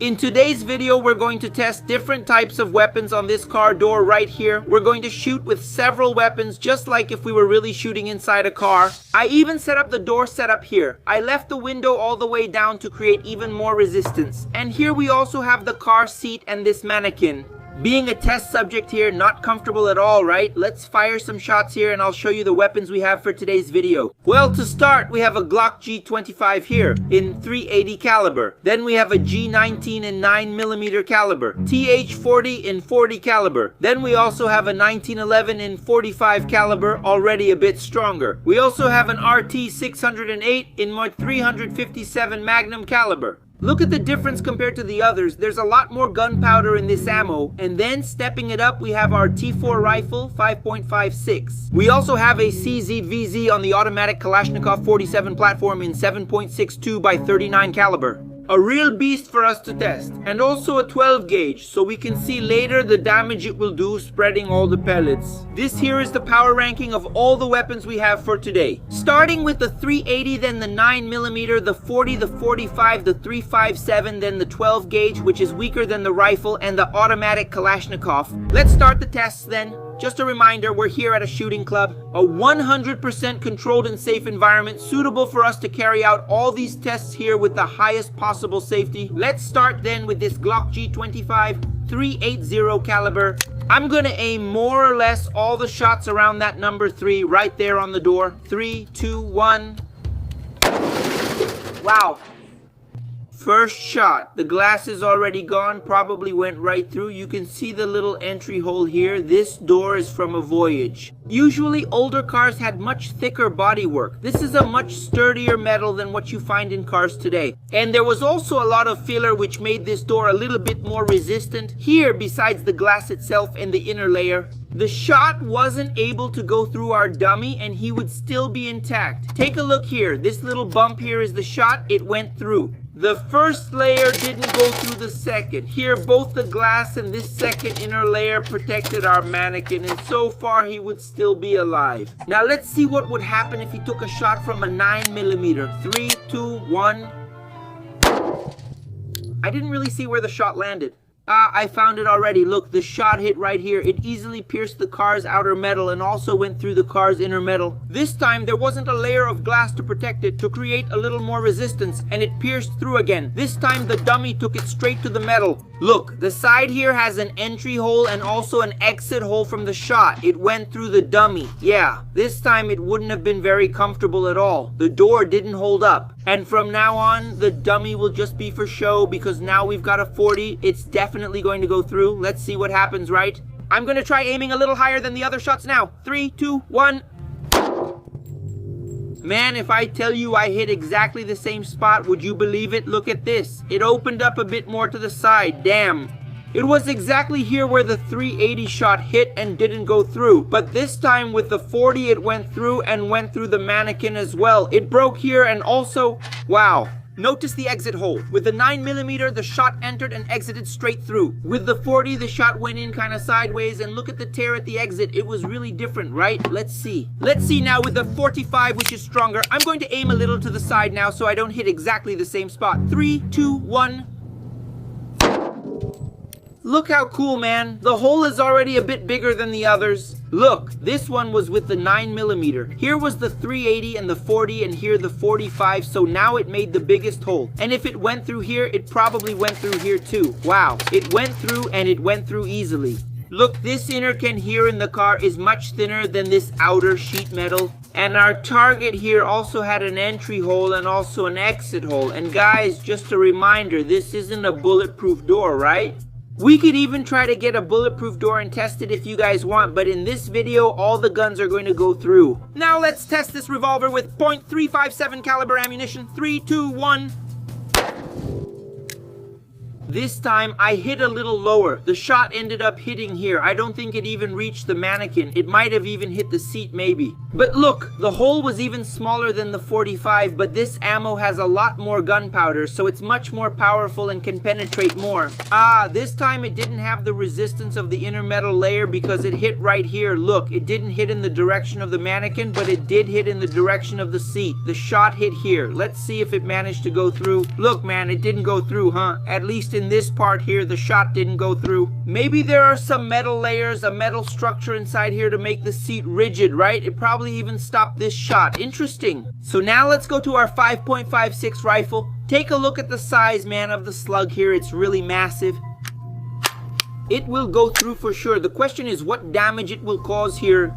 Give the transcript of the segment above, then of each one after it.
In today's video, we're going to test different types of weapons on this car door right here. We're going to shoot with several weapons, just like if we were really shooting inside a car. I even set up the door setup here. I left the window all the way down to create even more resistance. And here we also have the car seat and this mannequin. Being a test subject here, not comfortable at all, right? Let's fire some shots here and I'll show you the weapons we have for today's video. Well, to start, we have a Glock G25 here in .380 caliber. Then we have a G19 in 9mm caliber, TH40 in .40 caliber. Then we also have a 1911 in .45 caliber, already a bit stronger. We also have an RT 608 in .357 Magnum caliber. Look at the difference compared to the others. There's a lot more gunpowder in this ammo. And then stepping it up, we have our T4 rifle 5.56. We also have a CZ-VZ on the automatic Kalashnikov 47 platform in 7.62 by 39 caliber. A real beast for us to test. And also a 12 gauge, so we can see later the damage it will do spreading all the pellets. This here is the power ranking of all the weapons we have for today. Starting with the .380, then the 9mm, the .40, the .45, the .357, then the 12 gauge, which is weaker than the rifle, and the automatic Kalashnikov. Let's start the tests then. Just a reminder, we're here at a shooting club, a 100% controlled and safe environment suitable for us to carry out all these tests here with the highest possible safety. Let's start then with this Glock G25 .380 caliber. I'm gonna aim more or less all the shots around that number 3 right there on the door. 3, 2, 1. Wow. First shot. The glass is already gone, probably went right through. You can see the little entry hole here. This door is from a Voyage. Usually older cars had much thicker bodywork. This is a much sturdier metal than what you find in cars today. And there was also a lot of filler which made this door a little bit more resistant. Here, besides the glass itself and the inner layer, the shot wasn't able to go through our dummy and he would still be intact. Take a look here. This little bump here is the shot. It went through. The first layer didn't go through the second. Here, both the glass and this second inner layer protected our mannequin, and so far he would still be alive. Now let's see what would happen if he took a shot from a 9mm. 3, 2, 1. I didn't really see where the shot landed. I found it already. Look, the shot hit right here. It easily pierced the car's outer metal and also went through the car's inner metal. This time, there wasn't a layer of glass to protect it to create a little more resistance, and it pierced through again. This time, the dummy took it straight to the metal. Look, the side here has an entry hole and also an exit hole from the shot. It went through the dummy. Yeah, this time it wouldn't have been very comfortable at all. The door didn't hold up. And from now on, the dummy will just be for show because now we've got a 40. It's definitely going to go through. Let's see what happens, right? I'm going to try aiming a little higher than the other shots now. 3, 2, 1. Man, if I tell you I hit exactly the same spot, would you believe it? Look at this. It opened up a bit more to the side. Damn. It was exactly here where the .380 shot hit and didn't go through. But this time with the .40, it went through and went through the mannequin as well. It broke here and also, wow. Notice the exit hole. With the 9mm, the shot entered and exited straight through. With the .40, the shot went in kind of sideways, and look at the tear at the exit. It was really different, right? Let's see. Let's see now with the .45, which is stronger. I'm going to aim a little to the side now so I don't hit exactly the same spot. 3, 2, 1. Look how cool, man. The hole is already a bit bigger than the others. Look, this one was with the 9mm. Here was the .380 and the .40, and here the .45, so now it made the biggest hole. And if it went through here, it probably went through here too. Wow, it went through and it went through easily. Look, this inner can here in the car is much thinner than this outer sheet metal. And our target here also had an entry hole and also an exit hole. And guys, just a reminder, this isn't a bulletproof door, right? We could even try to get a bulletproof door and test it if you guys want, but in this video, all the guns are going to go through. Now let's test this revolver with .357 caliber ammunition. 3, 2, 1. This time, I hit a little lower. The shot ended up hitting here. I don't think it even reached the mannequin. It might have even hit the seat, maybe. But look, the hole was even smaller than the .45, but this ammo has a lot more gunpowder, so it's much more powerful and can penetrate more. This time it didn't have the resistance of the inner metal layer because it hit right here. Look, it didn't hit in the direction of the mannequin, but it did hit in the direction of the seat. The shot hit here. Let's see if it managed to go through. Look, man, it didn't go through, huh? At least in this part here, the shot didn't go through. Maybe there are some metal layers, a metal structure inside here to make the seat rigid, right? It probably even stopped this shot. Interesting. So now let's go to our 5.56 rifle. Take a look at the size, man, of the slug here. It's really massive. It will go through for sure. The question is what damage it will cause here.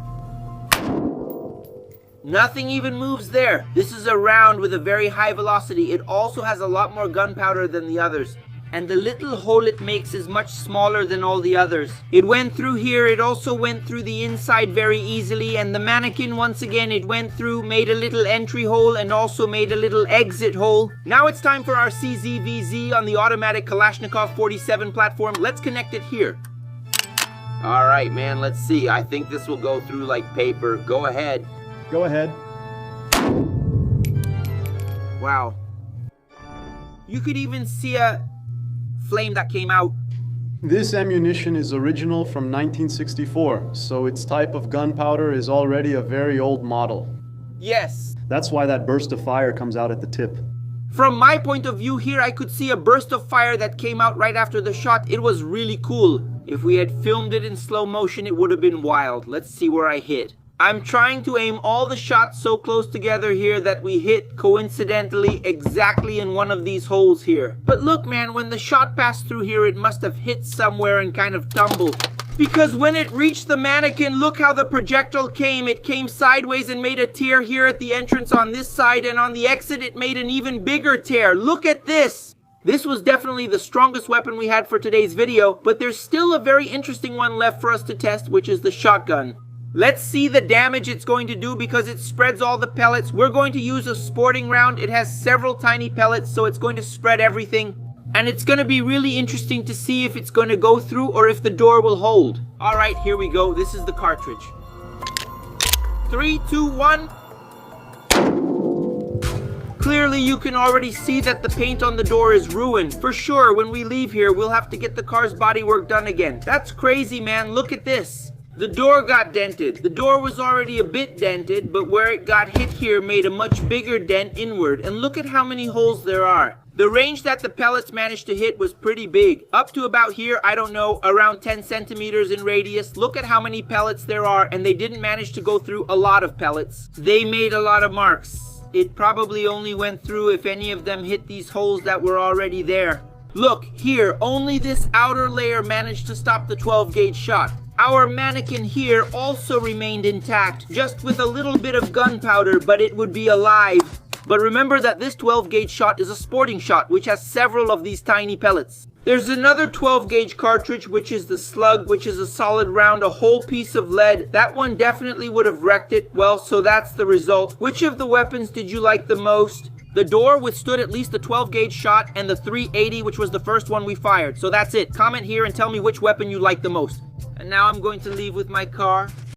Nothing even moves there. This is a round with a very high velocity. It also has a lot more gunpowder than the others. And the little hole it makes is much smaller than all the others. It went through here. It also went through the inside very easily. And the mannequin, once again, it went through, made a little entry hole, and also made a little exit hole. Now it's time for our CZVZ on the automatic Kalashnikov 47 platform. Let's connect it here. All right, man, let's see. I think this will go through like paper. Go ahead. Go ahead. Wow. You could even see a flame that came out. This ammunition is original from 1964, so its type of gunpowder is already a very old model. Yes. That's why that burst of fire comes out at the tip. From my point of view here, I could see a burst of fire that came out right after the shot. It was really cool. If we had filmed it in slow motion, it would have been wild. Let's see where I hit. I'm trying to aim all the shots so close together here that we hit coincidentally exactly in one of these holes here. But look, man, when the shot passed through here, it must have hit somewhere and kind of tumbled. Because when it reached the mannequin, look how the projectile came. It came sideways and made a tear here at the entrance on this side, and on the exit it made an even bigger tear. Look at this! This was definitely the strongest weapon we had for today's video, but there's still a very interesting one left for us to test, which is the shotgun. Let's see the damage it's going to do because it spreads all the pellets. We're going to use a sporting round. It has several tiny pellets, so it's going to spread everything. And it's going to be really interesting to see if it's going to go through or if the door will hold. All right, here we go. This is the cartridge. 3, 2, 1. Clearly, you can already see that the paint on the door is ruined. For sure, when we leave here, we'll have to get the car's bodywork done again. That's crazy, man. Look at this. The door got dented. The door was already a bit dented, but where it got hit here made a much bigger dent inward. And look at how many holes there are. The range that the pellets managed to hit was pretty big. Up to about here, I don't know, around 10 centimeters in radius. Look at how many pellets there are, and they didn't manage to go through a lot of pellets. They made a lot of marks. It probably only went through if any of them hit these holes that were already there. Look, here, only this outer layer managed to stop the 12-gauge shot. Our mannequin here also remained intact, just with a little bit of gunpowder, but it would be alive. But remember that this 12-gauge shot is a sporting shot, which has several of these tiny pellets. There's another 12-gauge cartridge, which is the slug, which is a solid round, a whole piece of lead. That one definitely would have wrecked it. Well, so that's the result. Which of the weapons did you like the most? The door withstood at least the 12-gauge shot, and the 380, which was the first one we fired. So that's it. Comment here and tell me which weapon you like the most. And now I'm going to leave with my car.